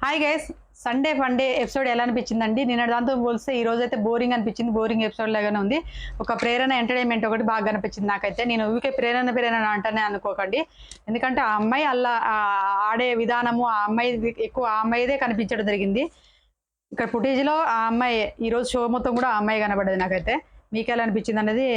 Hi guys. Sunday funday episode ఎలా అనిపించిందండి? నిన్న దాంతో పోలిస్తే ఈ రోజు అయితే బోరింగ్ అనిపించింది. బోరింగ్ ఎపిసోడ్ లాగానే ఉంది. ఒక ప్రేరణ ఎంటర్టైన్మెంట్ ఒకటి బాగా అనిపించింది నాకైతే. నేను ఊరికే ప్రేరణ అంటానే అనుకోకండి. ఎందుకంటే ఆ అమ్మాయి అలా ఆడే విధానము, ఆ అమ్మాయి ఎక్కువ ఆ అమ్మాయిదే కనిపించడం జరిగింది. ఇక్కడ ఫుటేజ్లో ఆ అమ్మాయి ఈరోజు షో మొత్తం కూడా ఆ అమ్మాయి కనబడేది నాకైతే. మీకు ఎలా అనిపించింది అనేది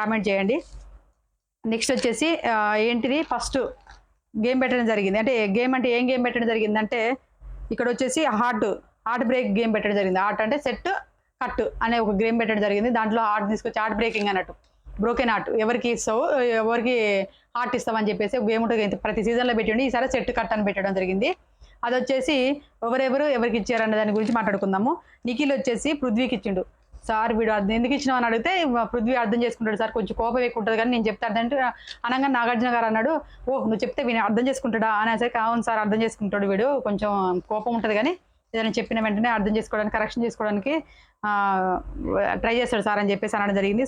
కామెంట్ చేయండి. నెక్స్ట్ వచ్చేసి ఏంటిది ఫస్ట్ గేమ్ పెట్టడం జరిగింది. అంటే ఏం గేమ్ పెట్టడం జరిగిందంటే ఇక్కడ వచ్చేసి హార్ట్ బ్రేక్ గేమ్ పెట్టడం జరిగింది. హార్ట్ అంటే సెట్ కట్ అనే ఒక గేమ్ పెట్టడం జరిగింది. దాంట్లో హార్ట్ తీసుకొచ్చి హార్ట్ బ్రేకింగ్ అన్నట్టు బ్రోకెన్ హార్ట్ ఎవరికి ఇస్తావు, ఎవరికి హార్ట్ ఇస్తామని చెప్పేసి గేమ్ ఉంటుంది. ప్రతి సీజన్లో పెట్టండి. ఈసారి సెట్ కట్ అని పెట్టడం జరిగింది. అది వచ్చేసి ఎవరికి ఇచ్చారన్న దాని గురించి మాట్లాడుకుందాము. నిఖిల్ వచ్చేసి పృథ్వీకి ఇచ్చిండు. సార్ వీడు ఎందుకు ఇచ్చినావు అని అడిగితే పృథ్వీ అర్థం చేసుకుంటాడు. సార్ కొంచెం కోపం ఎక్కువ ఉంటుంది కానీ నేను చెప్తే అంటే అనగా నాగార్జున గారు అన్నాడు, నువ్వు చెప్తే వీని అర్థం చేసుకుంటాడా అనేసరికి అవును సార్ అర్థం చేసుకుంటాడు, వీడు కొంచెం కోపం ఉంటుంది కానీ ఏదైనా చెప్పిన వెంటనే అర్థం చేసుకోవడానికి కరెక్షన్ చేసుకోవడానికి ట్రై చేస్తాడు సార్ అని చెప్పేసి అనడం జరిగింది.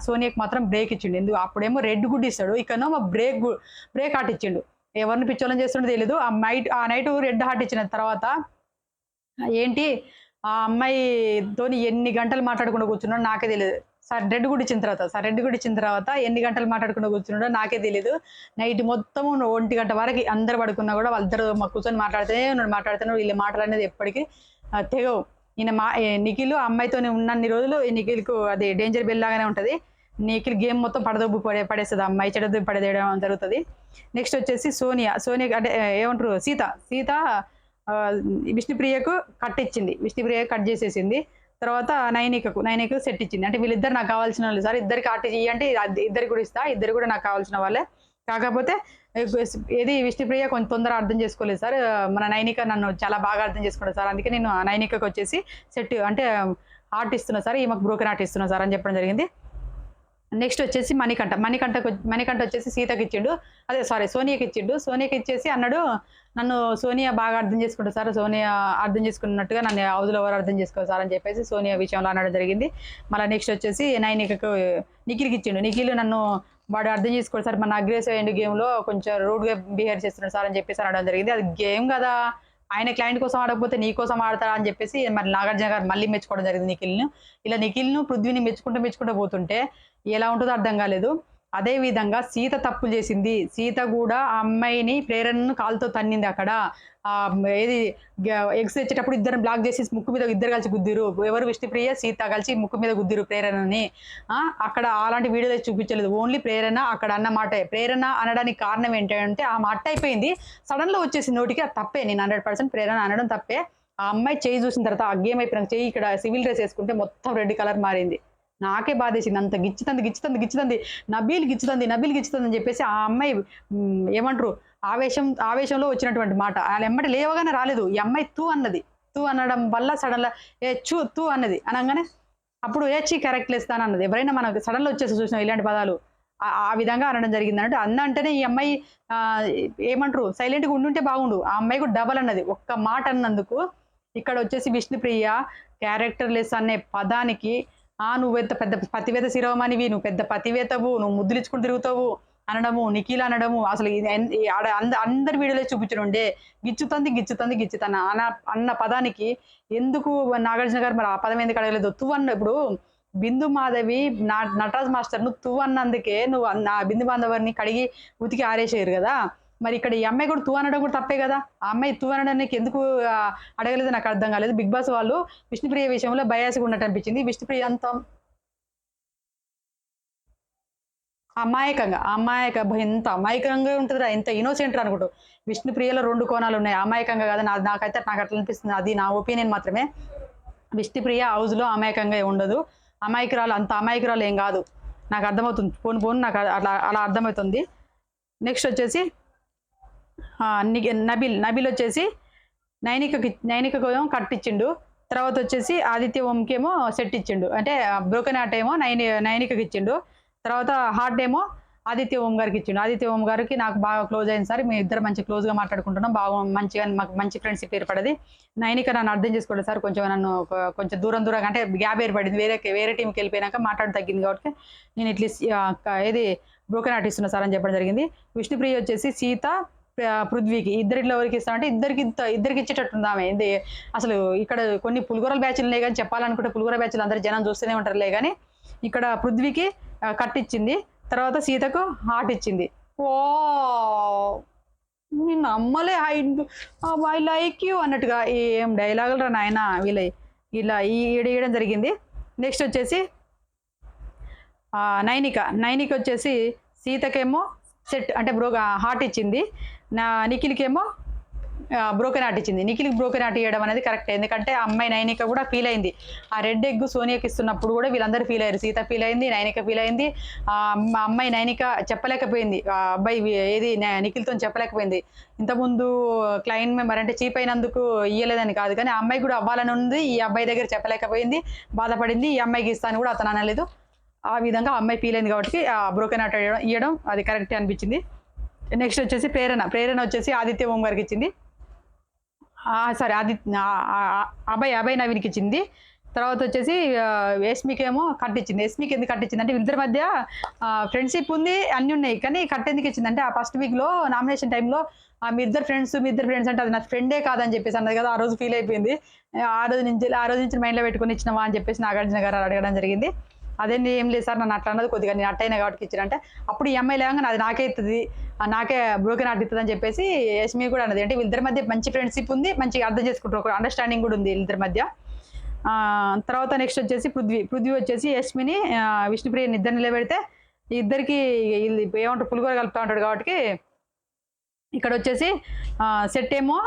సోనియాకి మాత్రం బ్రేక్ ఇచ్చిండు. ఎందుకు అప్పుడేమో రెడ్ గుడ్ ఇస్తాడు, ఇక్కడేమో బ్రేక్ హార్ట్ ఇచ్చిండు. ఎవరిని పిచ్చోళ్ళని చేస్తుండో తెలియదు. ఆ నైట్ రెడ్ హార్ట్ ఇచ్చిన తర్వాత ఏంటి ఆ అమ్మాయితో ఎన్ని గంటలు మాట్లాడకుండా కూర్చున్నాడో నాకే తెలియదు. సార్ రెడ్ గుడ్ ఇచ్చిన తర్వాత ఎన్ని గంటలు మాట్లాడకుండా కూర్చున్నాడో నాకే తెలియదు. నైట్ మొత్తం 1 గంట వరకు అందరు పడుకున్నా కూడా వాళ్ళిద్దరు కూర్చొని మాట్లాడుతున్నాడు. వీళ్ళ మాటలు అనేది ఎప్పటికీ తెగవు. నిఖిల్ అమ్మాయితో ఉన్నన్ని రోజులు నిఖిల్కు అది డేంజర్ బెల్ లాగానే ఉంటుంది. నిఖిల్ గేమ్ మొత్తం పడదొబ్బు పడేస్తుంది. అమ్మాయి చెడదొబ్బు పడేయడం జరుగుతుంది. నెక్స్ట్ వచ్చేసి సోనియా అంటే ఏమంటారు సీత విష్ణుప్రియకు కట్ చేసేసింది. తర్వాత నైనికకు సెట్ ఇచ్చింది. అంటే వీళ్ళిద్దరు నాకు కావాల్సిన వాళ్ళు సార్, ఇద్దరికి ఆర్ట్ అంటే ఇద్దరికి కూడా ఇస్తా, ఇద్దరు కూడా నాకు కావాల్సిన వాళ్ళే. కాకపోతే ఏది విష్ణుప్రియ కొంచెం తొందర అర్థం చేసుకోలేదు సార్, మన నైనిక నన్ను చాలా బాగా అర్థం చేసుకున్నాడు సార్, అందుకే నేను నైనికకు వచ్చేసి సెట్ అంటే ఆర్ట్ ఇస్తున్నా సార్, ఈమెకు బ్రోకెన్ ఆర్ట్ ఇస్తున్నా సార్ అని చెప్పడం జరిగింది. నెక్స్ట్ వచ్చేసి మణికంఠ వచ్చేసి సీతకి ఇచ్చిండు. సోనియాకి ఇచ్చిండు. సోనియాకి ఇచ్చేసి అన్నాడు, నన్ను సోనియా బాగా అర్థం చేసుకుంటారు సార్, సోనియా అర్థం చేసుకున్నట్టుగా నన్ను హౌస్లో ఎవరు అర్థం చేసుకోరు సార్ అని చెప్పేసి సోనియా విషయంలో అనడం జరిగింది. మళ్ళీ నెక్స్ట్ వచ్చేసి నిఖిల్కి ఇచ్చిండు. నిఖిల్ నన్ను వాడు అర్థం చేసుకోడు సార్, మన అగ్రెసివ్ ఎండ్ గేమ్లో కొంచెం రూడ్గా బిహేవ్ చేస్తున్నాడు సార్ అని చెప్పేసి అనడం జరిగింది. అది గేమ్ కదా, ఆయన క్లయింట్ కోసం ఆడకపోతే నీ కోసం ఆడతాడా అని చెప్పేసి మరి నాగార్జున గారు మళ్ళీ మెచ్చుకోవడం జరిగింది నిఖిల్ను పృథ్వీని మెచ్చుకుంటూ పోతుంటే ఎలా ఉంటుందో అర్థం కాలేదు. అదే విధంగా సీత తప్పులు చేసింది. సీత కూడా ఆ అమ్మాయిని ప్రేరణను కాలుతో తన్నింది. అక్కడ ఏది ఎగ్స్ తెచ్చేటప్పుడు ఇద్దరు బ్లాక్ చేసి ముక్కు మీద ఇద్దరు కలిసి గుద్దిరు. ఎవరు విష్ణుప్రియ సీత కలిసి ముక్కు మీద గుద్దిరు ప్రేరణని. అక్కడ అలాంటి వీడియోలు చూపించలేదు. ఓన్లీ ప్రేరణ అక్కడ అన్న మాట. ప్రేరణ అనడానికి కారణం ఏంటంటే ఆ మాట అయిపోయింది, సడన్లో వచ్చేసి నోటికి. అది తప్పే. నేను 100% ప్రేరణ అనడం తప్పే. ఆ అమ్మాయి చేయి చూసిన తర్వాత ఆ గేమ్ అయిపోయిన చేయి ఇక్కడ సివిల్ డ్రెస్ వేసుకుంటే మొత్తం రెడ్ కలర్ మారింది. నాకే బాధేసింది. అంత గిచ్చుతుంది నబీల్ గిచ్చుతుంది అని చెప్పేసి ఆ అమ్మాయి ఏమంటారు ఆవేశంలో వచ్చినటువంటి మాట. వాళ్ళ ఎమ్మటి లేవగానే రాలేదు. ఈ అమ్మాయి తూ అనడం వల్ల సడన్గా తూ అన్నది. అనగానే అప్పుడు కరెక్ట్ లేస్తాను అన్నది. ఎవరైనా మనకు సడన్లో వచ్చేసి చూసినాం ఇలాంటి పదాలు ఆ విధంగా అనడం జరిగింది అన్నట్టు. అంటేనే ఈ అమ్మాయి ఏమంటారు సైలెంట్గా ఉండుంటే బాగుండు. ఆ అమ్మాయి కూడా డబల్ అన్నది. ఒక్క మాట అన్నందుకు. ఇక్కడ వచ్చేసి విష్ణుప్రియ క్యారెక్టర్ లెస్ అనే పదానికి నువ్వు పెద్ద పతివేత శిరోమణివి, నువ్వు పెద్ద పతివేతవు, నువ్వు ముద్దులిచ్చుకుని తిరుగుతావు అనడము, నిఖిల్ అనడము, అసలు అందరి వీడియోలో చూపించనుండే గిచ్చుతుంది అన్న పదానికి ఎందుకు నాగార్జున గారు మరి ఆ పదం ఎందుకు అడగలేదు? ఇప్పుడు బిందు మాధవి నటరాజ్ మాస్టర్ నువ్వు అన్నందుకే నువ్వు ఆ బిందు మాధవర్ని కడిగి ఉతికి ఆరేసేయరు కదా. మరి ఇక్కడ ఈ అమ్మాయి కూడా తూ అనడం కూడా తప్పే కదా. ఆ అమ్మాయి తూ అనడానికి ఎందుకు అడగలేదు నాకు అర్థం కాలేదు. బిగ్ బాస్ వాళ్ళు విష్ణుప్రియ విషయంలో బయాస్గా ఉన్నట్టు అనిపించింది. విష్ణుప్రియ అంత ఎంత అమాయకంగా ఉంటుందిరా, ఎంత ఇన్నోసెంట్ అనుకుంటూ. విష్ణుప్రియలో 2 కోణాలు ఉన్నాయి. అమాయకంగా కదా నాకు అట్లా అనిపిస్తుంది. అది నా ఒపీనియన్ మాత్రమే. విష్ణుప్రియ హౌస్లో అమాయకంగా ఉండదు. అంత అమాయకురాలు ఏం కాదు. నాకు అర్థమవుతుంది. పోను నాకు అలా అర్థమవుతుంది. నెక్స్ట్ వచ్చేసి నబిల్ వచ్చేసి నైనికకు కట్ ఇచ్చిండు. తర్వాత వచ్చేసి ఆదిత్య ఓంకేమో సెట్ ఇచ్చిండు. అంటే బ్రోకెన్ హార్ట్ ఏమో నైనికకి ఇచ్చిండు. తర్వాత హార్ట్ ఏమో ఆదిత్య ఓం గారికి ఇచ్చిండు. ఆదిత్య ఓం గారికి నాకు బాగా క్లోజ్ అయింది సార్, మీ ఇద్దరు మంచి క్లోజ్గా మాట్లాడుకుంటున్నాం, బాగా మాకు మంచి ఫ్రెండ్షిప్ ఏర్పడది. నైనిక నన్ను అర్థం చేసుకోలేదు సార్, నన్ను కొంచెం దూరంగా అంటే గ్యాప్ ఏర్పడింది. వేరే టీంకి వెళ్ళిపోయినాక మాట్లాడి తగ్గింది కాబట్టి నేను ఇట్లా ఏది బ్రోకెన్ హార్ట్ ఇస్తున్నా సార్ అని చెప్పడం జరిగింది. విష్ణుప్రియ వచ్చేసి సీత పృథ్వీకి. ఇద్దరిట్లో ఎవరికి ఇస్తా అంటే ఇద్దరికి ఇచ్చేటట్టుంది ఆమె. అసలు ఇక్కడ కొన్ని పులిహోరల బ్యాచ్‌లు ఉన్నాయి గానీ చెప్పాలనుకుంటే పులిహోర బ్యాచ్‌లు అందరూ జనం చూస్తూనే ఉంటారులే గానీ, ఇక్కడ పృథ్వీకి కట్టిచ్చింది. తర్వాత సీతకు హార్ట్ ఇచ్చింది. వావ్! నేను నమ్మలే. ఐ లైక్ యూ అన్నట్టుగా. ఏం డైలాగులురా నాయనా వీళ్ళయి. ఇలా ఈయడం జరిగింది. నెక్స్ట్ వచ్చేసి నైనిక వచ్చేసి సీతకేమో సెట్ అంటే హార్ట్ ఇచ్చింది. నిఖిల్‌కేమో బ్రోకెన్ హార్ట్ ఇచ్చింది. నిఖిల్‌కి బ్రోకెన్ హార్ట్ ఇయ్యడం అనేది కరెక్టే. ఎందుకంటే ఆ అమ్మాయి నైనిక కూడా ఫీల్ అయింది. ఆ రెడ్ ఎగ్ సోనియాకి ఇస్తున్నప్పుడు కూడా వీళ్ళందరూ ఫీల్ అయ్యారు. సీత ఫీల్ అయింది, నైనిక ఫీల్ అయింది. అమ్మాయి నైనిక చెప్పలేకపోయింది. ఆ అబ్బాయి ఏది నిఖిల్‌తోని చెప్పలేకపోయింది. ఇంతకుముందు క్లయింట్ మెంబర్ అంటే చీప్ అయినందుకు ఇయ్యలేదని కాదు కానీ ఆ అమ్మాయి కూడా అవ్వాలని ఉంది. ఈ అబ్బాయి దగ్గర చెప్పలేకపోయింది, బాధపడింది. ఈ అమ్మాయికి ఇస్తా అని కూడా అతను అనలేదు. ఆ విధంగా ఆ అమ్మాయి ఫీల్ అయింది కాబట్టి ఆ బ్రోకెన్ హార్ట్ ఇయ్యడం అది కరెక్టే అనిపించింది. నెక్స్ట్ వచ్చేసి ప్రేరణ వచ్చేసి ఆదిత్య ఓం గారికి ఇచ్చింది. సారీ అభయ్ నవీన్‌కి ఇచ్చింది. తర్వాత వచ్చేసి యస్మికేమో కట్టిచ్చింది. యస్మికి ఎందుకు కట్టిచ్చింది అంటే వీళ్ళిద్దరి మధ్య ఫ్రెండ్‌షిప్ ఉంది, అన్నీ ఉన్నాయి. కానీ కట్ ఎందుకు ఇచ్చిందంటే ఆ ఫస్ట్ వీక్‌లో నామినేషన్ టైమ్‌లో మీ ఇద్దరు ఫ్రెండ్స్ అంటే అది నా ఫ్రెండే కాదని చెప్పేసి అన్నది కదా! ఆ రోజు ఫీల్ అయిపోయింది. ఆ రోజు నుంచి మైండ్‌లో పెట్టుకొని ఇచ్చినవా అని చెప్పేసి నాగార్జున గారు అడగడం జరిగింది. అదేంది ఏం లేదు సార్ నన్ను అట్లా అన్నది కొద్దిగా నేను అట్టయినా కాబట్టి ఇచ్చారంటే అప్పుడు ఈ అమ్మాయి లేవంగానే అది నాకే ఇస్తుంది, నాకే బ్రోకెన్ హార్ట్ ఇస్తుంది అని చెప్పేసి యష్మి కూడా అన్నది. అంటే వీళ్ళిద్దరి మధ్య మంచి ఫ్రెండ్షిప్ ఉంది, మంచిగా అర్థం చేసుకుంటారు, ఒక అండర్స్టాండింగ్ కూడా ఉంది వీళ్ళిద్దరి మధ్య. తర్వాత నెక్స్ట్ వచ్చేసి పృథ్వీ వచ్చేసి యష్మిని విష్ణుప్రియని ఇద్దరు నిలబెడితే ఇద్దరికి ఏమంటారు పులిగోర కలుపుతా ఉంటాడు కాబట్టి ఇక్కడ వచ్చేసి సెట్ ఏమో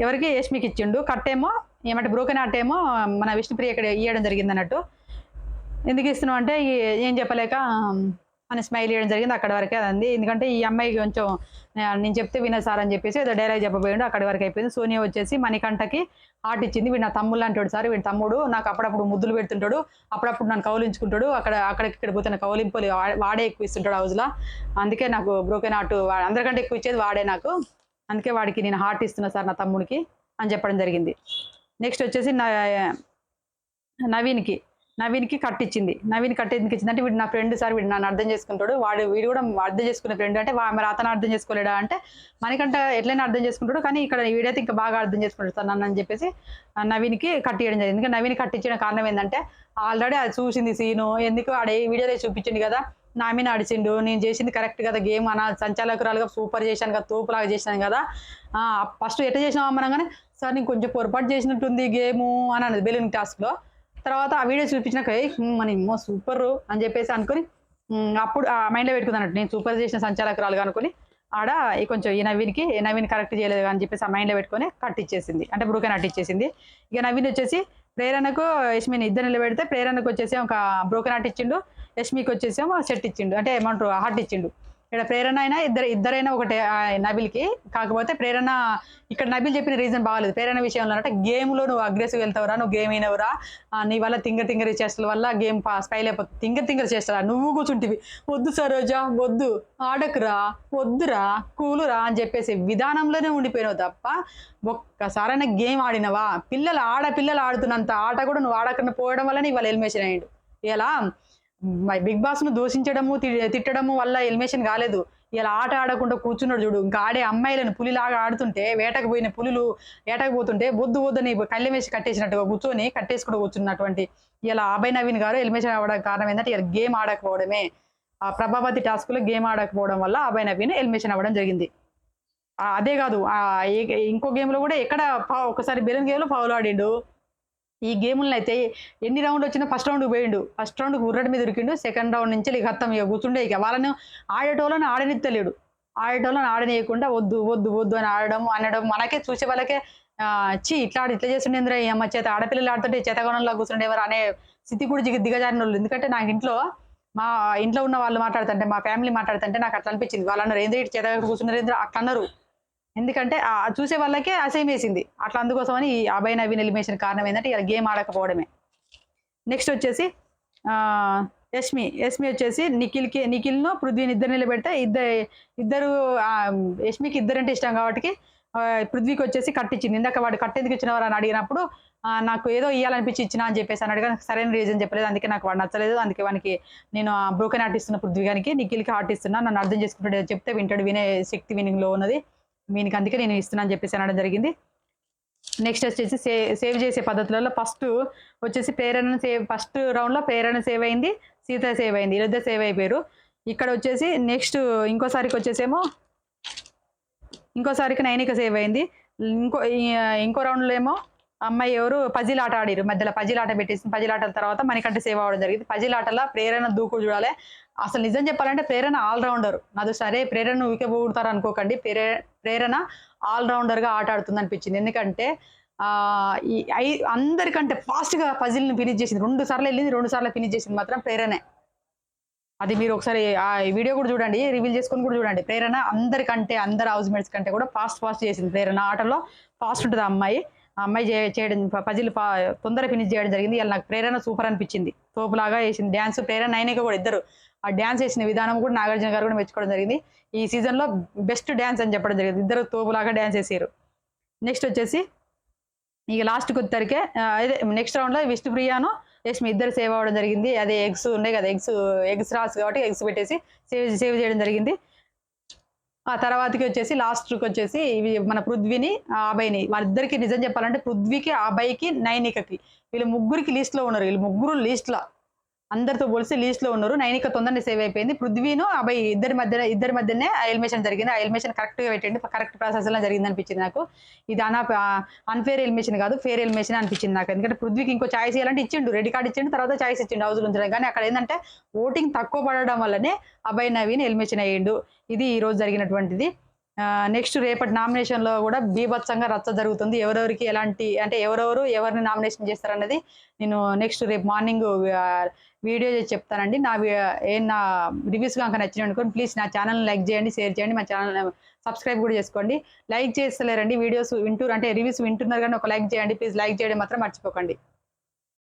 ఎవరికి యష్మికి ఇచ్చిండు, కట్ ఏమో ఏమంటే బ్రోకెన్ హార్ట్ ఏమో మన విష్ణుప్రియ ఇక్కడ ఇవ్వడం జరిగింది అన్నట్టు. ఎందుకు ఇస్తున్నావు అంటే ఏం చెప్పలేక అని స్మైల్ చేయడం జరిగింది. అక్కడి వరకే అదండి. ఎందుకంటే ఈ అమ్మాయి కొంచెం నేను చెప్తే విన సార్ అని చెప్పేసి ఏదో డైలాగ్ చెప్పబోయాడు, అక్కడి వరకు అయిపోయింది. సోనియా వచ్చేసి మణికంఠకి హార్ట్ ఇచ్చింది. వీడు నా తమ్ముళ్ళు అంటాడు సార్, వీడి తమ్ముడు నాకు అప్పుడప్పుడు ముద్దులు పెడుతుంటాడు, అప్పుడప్పుడు నన్ను కౌలించుకుంటాడు, అక్కడికి పోతున్న కౌలింపులు వాడే ఎక్కువ ఇస్తుంటాడు హౌస్లో, అందుకే నాకు బ్రోకెన్ హార్ట్ అందరికంటే ఎక్కువ ఇచ్చేది వాడే నాకు, అందుకే వాడికి నేను హార్ట్ ఇస్తున్నా సార్ నా తమ్ముడికి అని చెప్పడం జరిగింది. నెక్స్ట్ వచ్చేసి నవీన్కి కట్టిచ్చింది. నవీన్ కట్ ఎందుకు ఇచ్చింది అంటే వీడు నా ఫ్రెండ్ సార్, వీడు నన్ను అర్థం చేసుకుంటాడు, వీడు కూడా అర్థం చేసుకునే ఫ్రెండ్ అంటే మరి అతను అర్థం చేసుకోలేడా అంటే మనకంటే ఎట్లయినా అర్థం చేసుకుంటాడు, కానీ ఇక్కడ వీడైతే ఇంకా బాగా అర్థం చేసుకుంటాడు సార్ నన్ను అని చెప్పేసి నవీన్కి కట్టియడం జరిగింది. ఇంకా నవీన్ కట్టించిన కారణం ఏంటంటే ఆల్రెడీ అది చూసింది సీను, ఎందుకు ఆడ వీడియోలో చూపించింది కదా, నా మీద అడిచిండు, నేను చేసింది కరెక్ట్ కదా, గేమ్ సంచాలకురాలుగా సూపర్ చేశాను కదా, తోపులాగా చేశాను కదా, ఫస్ట్ ఎట్లా చేసినావు అమ్మనగానే సార్ నేను కొంచెం పొరపాటు చేసినట్టుంది గేము అని అన్నది బెలూన్ టాస్క్లో. తర్వాత ఆ వీడియో చూపించినాక మన ఇమ్మో సూపర్ అని చెప్పేసి అనుకుని అప్పుడు ఆ మైండ్లో పెట్టుకున్నట్టు నేను సూపర్ చేసిన సంచాలకురాలుగా అనుకుని ఆడ కొంచెం ఈ నవీన్ కరెక్ట్ చేయలేదు అని చెప్పేసి ఆ మైండ్లో పెట్టుకొని కట్ ఇచ్చేసింది, అంటే బ్రోకెన్ హార్ట్ ఇచ్చేసింది. ఇక నవీన్ వచ్చేసి ప్రేరణకు యష్మిని ఇద్దరు నిలబెడితే ప్రేరణకు వచ్చేసి ఒక బ్రోకెన్ హార్ట్ ఇచ్చిండు, యష్మికి వచ్చేసి సెట్ ఇచ్చిండు, అంటే ఏమంటారు హార్ట్ ఇచ్చిండు. ఇక్కడ ప్రేరణ అయినా ఇద్దరైనా ఒకటే నబిల్కి. కాకపోతే ప్రేరణ ఇక్కడ నబిల్ చెప్పిన రీజన్ బాగాలేదు ప్రేరణ విషయంలో, అంటే గేమ్లో నువ్వు అగ్రెసివ్ వెళ్తావురా, నువ్వు గేమ్ అయినవురా, నీ వల్ల తింగరి చేష్టల వల్ల గేమ్ స్పైల్ అయిపోతుంది, తింగరి చేస్తారా, నువ్వు కూర్చుంటివి, వద్దు సరోజా వద్దు, ఆడకురా, వద్దురా, కూలురా అని చెప్పేసి విధానంలోనే ఉండిపోయినావు తప్ప ఒక్కసారైనా గేమ్ ఆడినవా? ఆడపిల్లలు ఆడుతున్నంత ఆట కూడా నువ్వు ఆడకుండా పోవడం వల్లనే ఇవాళ ఎలిమినేషన్ అయ్యిండు. ఇలా బిగ్ బాస్ ను దూషించడము తిట్టడము వల్ల ఎలిమినేషన్ కాలేదు, ఇలా ఆట ఆడకుండా కూర్చున్నాడు చూడు. ఇంకా ఆడే అమ్మాయిలను పులిలాగా ఆడుతుంటే వేటకు పోయిన పులులు వేటకు పోతుంటే బొద్దు బొద్దని కళ్ళెం వేసి కట్టేసినట్టుగా కూర్చొని కట్టేసుకుంటూ కూర్చున్నటువంటి ఇలా అభయ్ నవీన్ గారు ఎలిమినేషన్ అవ్వడానికి కారణం ఏంటంటే ఇలా గేమ్ ఆడకపోవడమే. ఆ ప్రభావతి టాస్క్ లో గేమ్ ఆడకపోవడం వల్ల అభయ్ నవీన్ ఎలిమినేషన్ అవ్వడం జరిగింది. అదే కాదు ఇంకో గేమ్ లో కూడా ఎక్కడ ఒకసారి బెలూన్ గేమ్ లో ఫౌల్ ఆడిండు. ఈ గేములను అయితే ఎన్ని రౌండ్ వచ్చినా ఫస్ట్ రౌండ్కి పోయిండు, ఫస్ట్ రౌండ్కి ఉర్రటి మీద దొరికిండు, సెకండ్ రౌండ్ నుంచి ఇక హత్తం ఇక కూర్చుండే. ఇక వాళ్ళను ఆడేటోళ్ళని ఆడనిత్తలేడు, ఆడేటోళ్ళని ఆడనీయకుండా వద్దు వద్దు వద్దు అని అనడం మనకే చూసే వాళ్ళకే ఇట్లా చేస్తుండేంద్ర ఈ అమ్మ చేత ఆడపిల్లలు ఆడుతుంటే చేతగొనంలో కూర్చుండేవారు అనే స్థితి కూడా దిగజారిన వాళ్ళు. ఎందుకంటే నాకు మా ఇంట్లో ఉన్న వాళ్ళు మాట్లాడుతుంటే, మా ఫ్యామిలీ మాట్లాడుతుంటే నాకు అట్లా అనిపించింది. వాళ్ళు అన్నారు ఏంద్ర ఇటు చేతగా కూర్చున్నారేంద్ర అట్లా అన్నారు. ఎందుకంటే చూసే వాళ్ళకే అసహ్యం వేసింది అట్లా. అందుకోసమని ఈ అభయ్ నవీన్ ఎలిమినేషన్ కారణం ఏంటంటే ఇలా గేమ్ ఆడకపోవడమే. నెక్స్ట్ వచ్చేసి యష్మి వచ్చేసి నిఖిల్ను పృథ్వీని ఇద్దరు నిలబెడితే ఇద్దరు యష్మికి ఇద్దరంటే ఇష్టం కాబట్టి పృథ్వీకి వచ్చేసి కట్టించింది. ఇందాక వాడు కట్టేందుకు ఇచ్చినవారు అని అడిగినప్పుడు నాకు ఏదో ఇవ్వాలనిపించి ఇచ్చిన అని చెప్పేసి అన్నాడు, కానీ సరైన రీజన్ చెప్పలేదు, అందుకే నాకు వాడు నచ్చలేదు, అందుకే వానికి నేను బ్రోకెన్ హార్ట్ ఇస్తున్న పృథ్వీ గారికి, నిఖిల్కి హార్ట్ ఇస్తున్నా, నన్ను అర్థం చేసుకుంటాడు, చెప్తే వింటాడు, వినే శక్తి వినింగ్లో ఉన్నది, మీకు అందుకే నేను ఇస్తున్నాను చెప్పేసి అనడం జరిగింది. నెక్స్ట్ వచ్చేసి సేవ్ చేసే పద్ధతులలో ఫస్ట్ వచ్చేసి ప్రేరణ ఫస్ట్ రౌండ్లో ప్రేరణ సేవ్ అయింది, సీత సేవ్ అయింది, వీళ్ళిద్దరు సేవ్ అయిపోయారు. ఇక్కడ వచ్చేసి నెక్స్ట్ ఇంకోసారికి నైనిక సేవ్ అయింది. ఇంకో రౌండ్లో ఏమో అమ్మాయి ఎవరు పజిల్ ఆట ఆడిరు, మధ్యలో పజిల్ ఆట పెట్టేసి పజిల్ ఆటల తర్వాత మణికంఠ సేవ్ అవ్వడం జరిగింది. పజిల్ ఆటలో ప్రేరణ దూకుడు చూడాలి. అసలు నిజం చెప్పాలంటే ప్రేరణ ఆల్రౌండర్. నాది సరే ప్రేరణ ఊరికే పోగొడతారు అనుకోకండి, ప్రేరణ ఆల్రౌండర్గా ఆట ఆడుతుంది అనిపించింది. ఎందుకంటే అందరికంటే ఫాస్ట్గా పజిల్ని ఫినిష్ చేసింది. 2 సార్లు వెళ్ళింది, 2 సార్లు ఫినిష్ చేసింది మాత్రం ప్రేరణే. అది మీరు ఒకసారి ఆ వీడియో కూడా చూడండి, రివీల్ చేసుకొని కూడా చూడండి. ప్రేరణ అందరికంటే అందరు హౌస్ మేట్స్ కంటే కూడా ఫాస్ట్ చేసింది. ప్రేరణ ఆటలో ఫాస్ట్ ఉంటుంది ఆ అమ్మాయి చేయడం పజిల్ తొందరగా ఫినిష్ చేయడం జరిగింది. ఇలా నాకు ప్రేరణ సూపర్ అనిపించింది, తోపులాగా వేసింది డ్యాన్స్. ప్రేరణ నైనిక కూడా ఇద్దరు ఆ డ్యాన్స్ వేసిన విధానం కూడా నాగార్జున గారు కూడా మెచ్చుకోవడం జరిగింది. ఈ సీజన్లో బెస్ట్ డ్యాన్స్ అని చెప్పడం జరిగింది. ఇద్దరు తోపులాగా డ్యాన్స్ వేసారు. నెక్స్ట్ వచ్చేసి ఇక లాస్ట్కి వచ్చేసరికి అదే నెక్స్ట్ రౌండ్లో విష్ణుప్రియాను యష్మి ఇద్దరు సేవ్ అవ్వడం జరిగింది. అదే ఎగ్స్ ఉన్నాయి కదా, ఎగ్స్ రాసు కాబట్టి ఎగ్స్ పెట్టేసి సేవ్ చేయడం జరిగింది. ఆ తర్వాతకి వచ్చేసి లాస్ట్కి వచ్చేసి ఇవి మన పృథ్వీని అభయ్ని, వాళ్ళిద్దరికి నిజం చెప్పాలంటే పృథ్వీకి, అభయ్కి, నైనికకి వీళ్ళు ముగ్గురికి లీస్ట్లో ఉన్నారు. వీళ్ళు ముగ్గురు లీస్ట్లో అందరితో పోలిసి లీస్ట్లో ఉన్నారు. నైనిక తొందరని సేవ్ అయిపోయింది. పృథ్వీను అభయ్ ఇద్దరి మధ్యనే ఆ ఎలిమినేషన్ జరిగింది. ఆ ఎలిమినేషన్ కరెక్ట్గా పెట్టండి, కరెక్ట్ ప్రాసెస్లో జరిగింది అనిపించింది నాకు. ఇది అన్ఫేర్ ఎలిమినేషన్ కాదు, ఫేర్ ఎలిమినేషన్ అనిపించింది నాకు. ఎందుకంటే పృథ్వీకి ఇంకో ఛాయిస్ ఇవ్వాలంటే ఇచ్చిండు, రెడ్ కార్డ్ ఇచ్చిండు, తర్వాత ఛాయిస్ ఇచ్చిండు హౌస్ ఉంచడం. కానీ అక్కడ ఏంటంటే ఓటింగ్ తక్కువ పడడం వల్లనే అభయ్ నవీన్ ఎలిమినేషన్ అయ్యిండు. ఇది ఈ రోజు జరిగినటువంటిది. నెక్స్ట్ రేపటి నామినేషన్లో కూడా బీభత్సంగా రచ్చ జరుగుతుంది. ఎవరెవరికి ఎలాంటి అంటే ఎవరిని నామినేషన్ చేస్తారన్నది నేను నెక్స్ట్ రేపు మార్నింగ్ వీడియో చేసి చెప్తానండి. నా రివ్యూస్ కనుక నచ్చినాయి అనుకోండి, ప్లీజ్ నా ఛానల్ని లైక్ చేయండి, షేర్ చేయండి, మా ఛానల్ సబ్స్క్రైబ్ కూడా చేసుకోండి. లైక్ చేస్తలేరండి, వీడియోస్ రివ్యూస్ వింటున్నారు కానీ ఒక లైక్ చేయండి ప్లీజ్. లైక్ చేయడం మాత్రం మర్చిపోకండి.